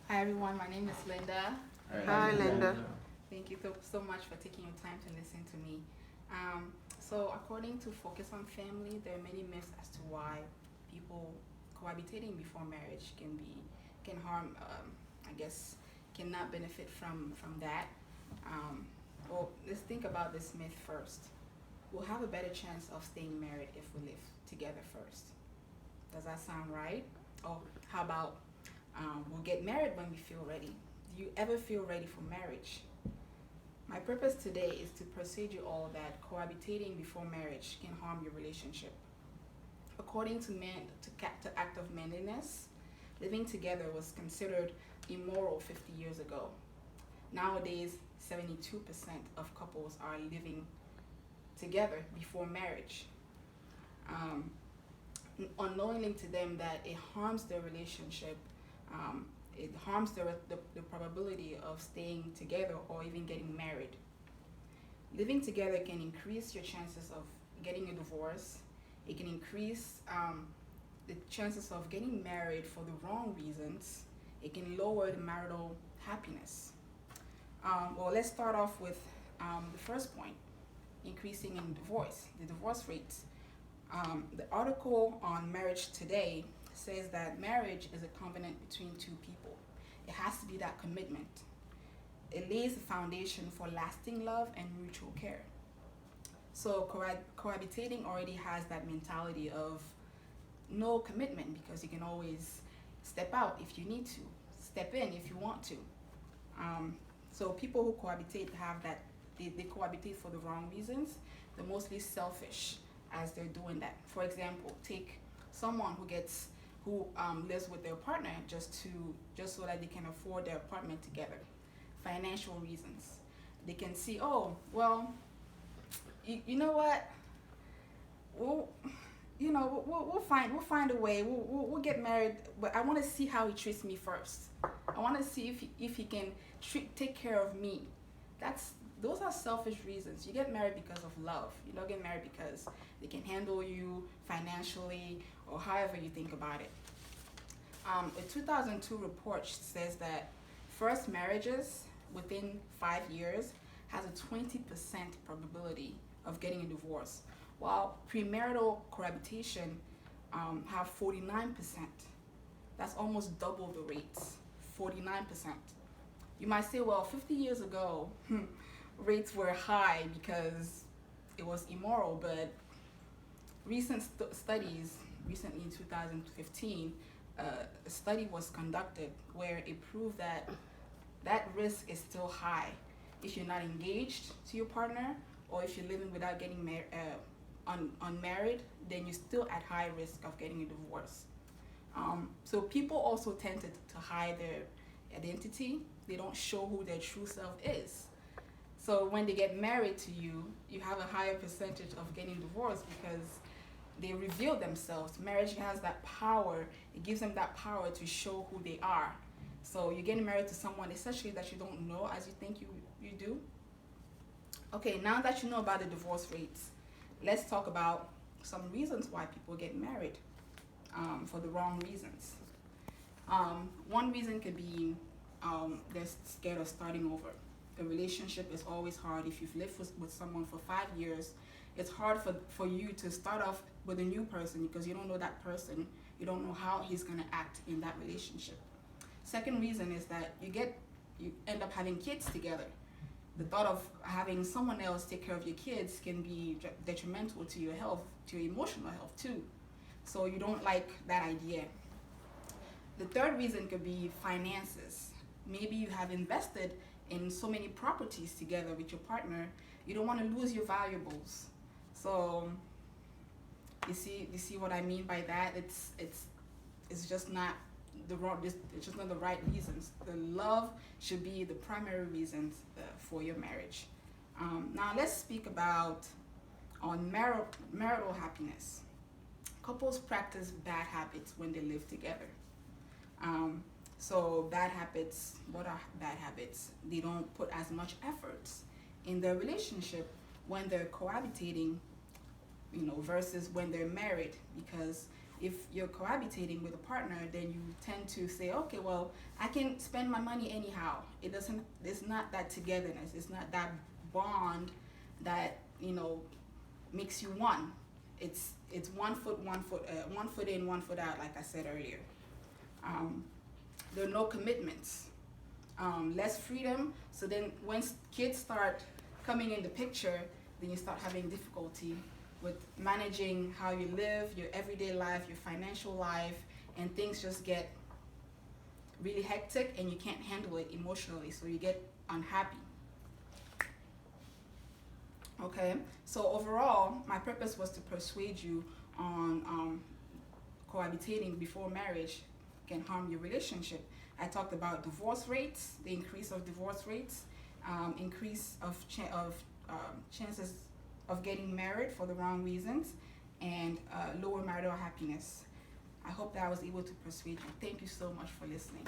Hi everyone, my name is Linda. Hi, Linda. Thank you so much for taking your time to listen to me. So, according to Focus on Family, there are many myths as to why people cohabitating before marriage can harm. I guess cannot benefit from that. Um, well, let's think about this myth first. We'll have a better chance of staying married if we live together first. Does that sound right? Or how about we'll get married when we feel ready? Do you ever feel ready for marriage? My purpose today is to persuade you all that cohabitating before marriage can harm your relationship. According to to act of manliness, living together was considered immoral 50 years ago. Nowadays, 72% of couples are living together before marriage. Um, Unknowingly to them that it harms their relationship, um, it harms the probability of staying together or even getting married. Living together can increase your chances of getting a divorce. It can increase the chances of getting married for the wrong reasons. It can lower the marital happiness. Well, let's start off with the first point, increasing in the divorce rates. The article on Marriage Today says that marriage is a covenant between two people. It has to be that commitment. It lays the foundation for lasting love and mutual care. So cohabitating already has that mentality of no commitment because you can always step out if you need to, step in if you want to. Um, so people who cohabitate have that they cohabitate for the wrong reasons. They're mostly selfish as they're doing that. For example, take someone who lives with their partner just so that they can afford their apartment together. Financial reasons. They can see, oh well, you know what, we'll we'll find a way. We'll get married, but I want to see how he treats me first. I want to see if he can take care of me. That's Those are selfish reasons. You get married because of love. You don't get married because they can handle you financially or however you think about it. A 2002 report says that first marriages within 5 years has a 20% probability of getting a divorce, while premarital cohabitation have 49%. That's almost double the rates, 49%. You might say, well, 50 years ago, rates were high because it was immoral, but studies, recently in 2015, a study was conducted where it proved that that risk is still high if you're not engaged to your partner or if you're living without getting unmarried, then you're still at high risk of getting a divorce. So people also tend to hide their identity. They don't show who their true self is. So when they get married to you, you have a higher percentage of getting divorced because they reveal themselves. Marriage has that power. It gives them that power to show who they are. So you're getting married to someone essentially that you don't know as you think you do. Okay, now that you know about the divorce rates, let's talk about some reasons why people get married for the wrong reasons. One reason could be they're scared of starting over. A relationship is always hard. If you've lived with someone for 5 years, it's hard for you to start off with a new person because you don't know that person. You don't know how he's going to act in that relationship. Second reason is that you end up having kids together. The thought of having someone else take care of your kids can be detrimental to your health, to your emotional health too. So you don't like that idea. The third reason could be finances. Maybe you have invested in so many properties together with your partner, you don't want to lose your valuables. So you see what I mean by that? It's just not it's just not the right reasons. The love should be the primary reasons for your marriage. Now let's speak about on marital happiness. Couples practice bad habits when they live together. So bad habits, what are bad habits? They don't put as much effort in their relationship when they're cohabitating, versus when they're married. Because if you're cohabitating with a partner, then you tend to say, okay, well, I can spend my money anyhow. It's not that togetherness. It's not that bond that, makes you one. It's one foot in, one foot out, like I said earlier. There are no commitments, less freedom. So then once kids start coming in the picture, then you start having difficulty with managing how you live, your everyday life, your financial life, and things just get really hectic and you can't handle it emotionally, so you get unhappy. Okay, so overall, my purpose was to persuade you on cohabitating before marriage can harm your relationship. I talked about divorce rates, the increase of divorce rates, increase of chances of getting married for the wrong reasons, and lower marital happiness. I hope that I was able to persuade you. Thank you so much for listening.